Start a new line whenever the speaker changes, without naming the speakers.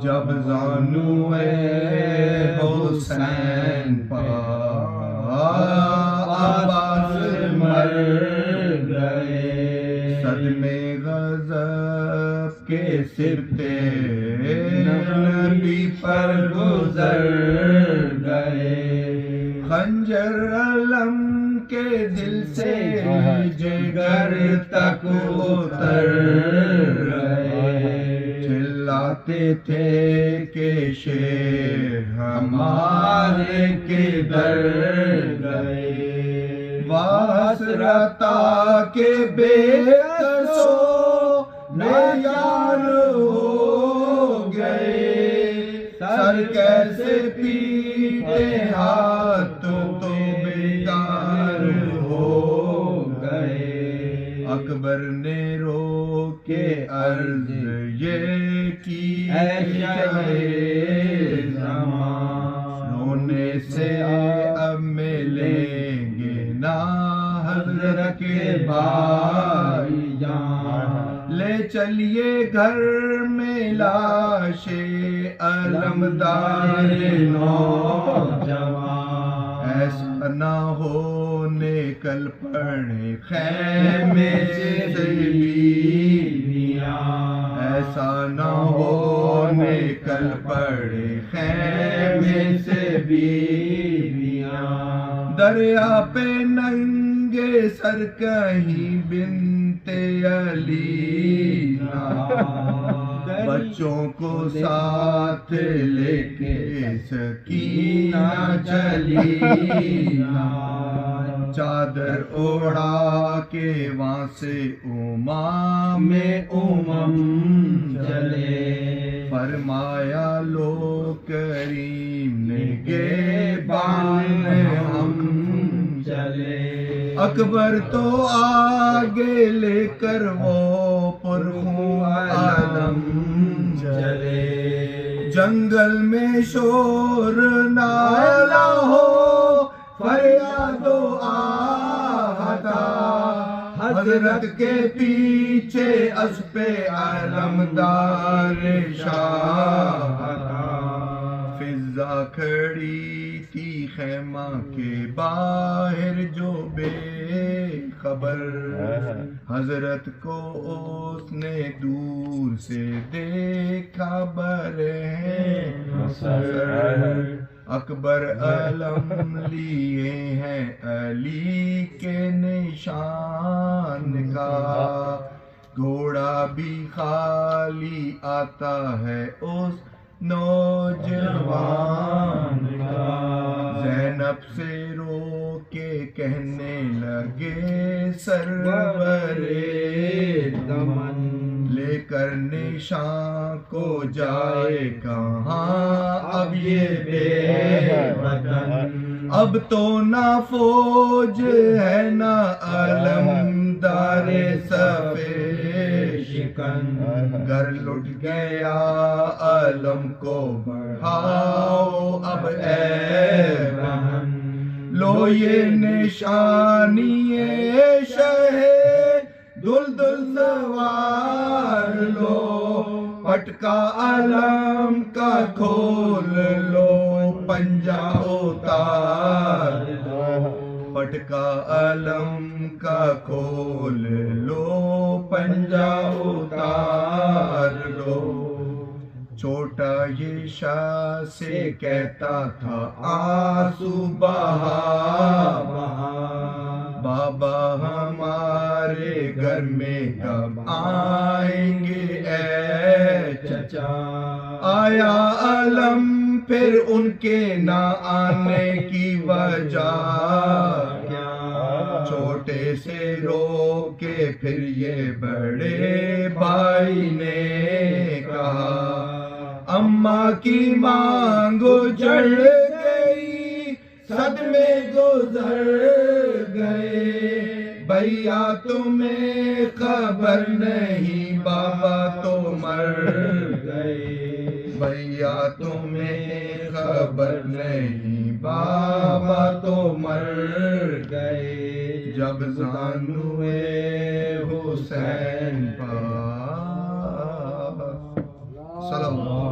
جب زانوئے حسین عباس مر گئے، صدمے غضب کے سبتے نبی پر گزر گئے، خنجر علم کے دل سے جگر تک اتر گئے، چلاتے تھے کہ شیر ہمارے کدھر گئے، واسرتا کے بے قصو یار ہو گئے، سر کیسے پیٹے ہاتھوں تو بیدار ہو گئے، اکبر نے رو کے عرض یہ کی اے شاہ زمان، رونے سے اب ملیں گے نا حضرت کے بھائی جان، لے چلیے گھر میں لاش علمدار نوجوان، ایسا نہ ہو نکل پڑے خیمے سے بیویاں، ایسا نہ ہو نکل پڑے خیمے سے بیویاں، دریا پہ ننگے سر کہیں بنت علی نہ، بچوں کو ساتھ لے کے سکینہ چلی نہ، چادر اوڑھا کے وہاں سے امام چلے، فرمایا لو کریم نے گریبان ہم چلے، اکبر تو آگے لے کر وہ پرخون عالم چلے، جنگل میں شور نالا ہو فریاد و آہتا، حضرت کے پیچھے اسپِ علمدار شاہ تھا، فضا کھڑی تھی خیمہ کے باہر جو بے خبر، حضرت کو اس نے دور سے دیکھا برہنہ سر، اکبر علم لیے ہیں علی کے نشان کا، گھوڑا بھی خالی آتا ہے اس نوجوان کا، زینب سے رو کے کہنے لگے سرور دمن، لے کر نشان کو جائے کہاں اب یہ بے وطن، اب تو نہ فوج ہے نہ علمدار صفِ شکن، گر لٹ گیا علم کو بڑھاؤ اب اے بہن، لو یہ نشانی شہ دلدل سوار لو، پٹکا علم کا کھول لو پنجہ اتار لو، پٹکا علم کا کھول لو پنجہ اتار لو، چھوٹا یہ شاہ سے کہتا تھا آنسو بہا بہا، بابا ہمارے گھر میں کب آئیں گے اے چچا، آیا علم پھر ان کے نہ آنے کی وجہ کیا، چھوٹے سے رو کے پھر یہ بڑے بھائی نے کہا، اماں کی مانگ جڑ گئی صدمے گزر گئے، بھیا تمہیں خبر نہیں بابا تو مر گئے، بھیا خبر نہیں بابا تو مر گئے جب زانوئے حسین پاس صلی اللہ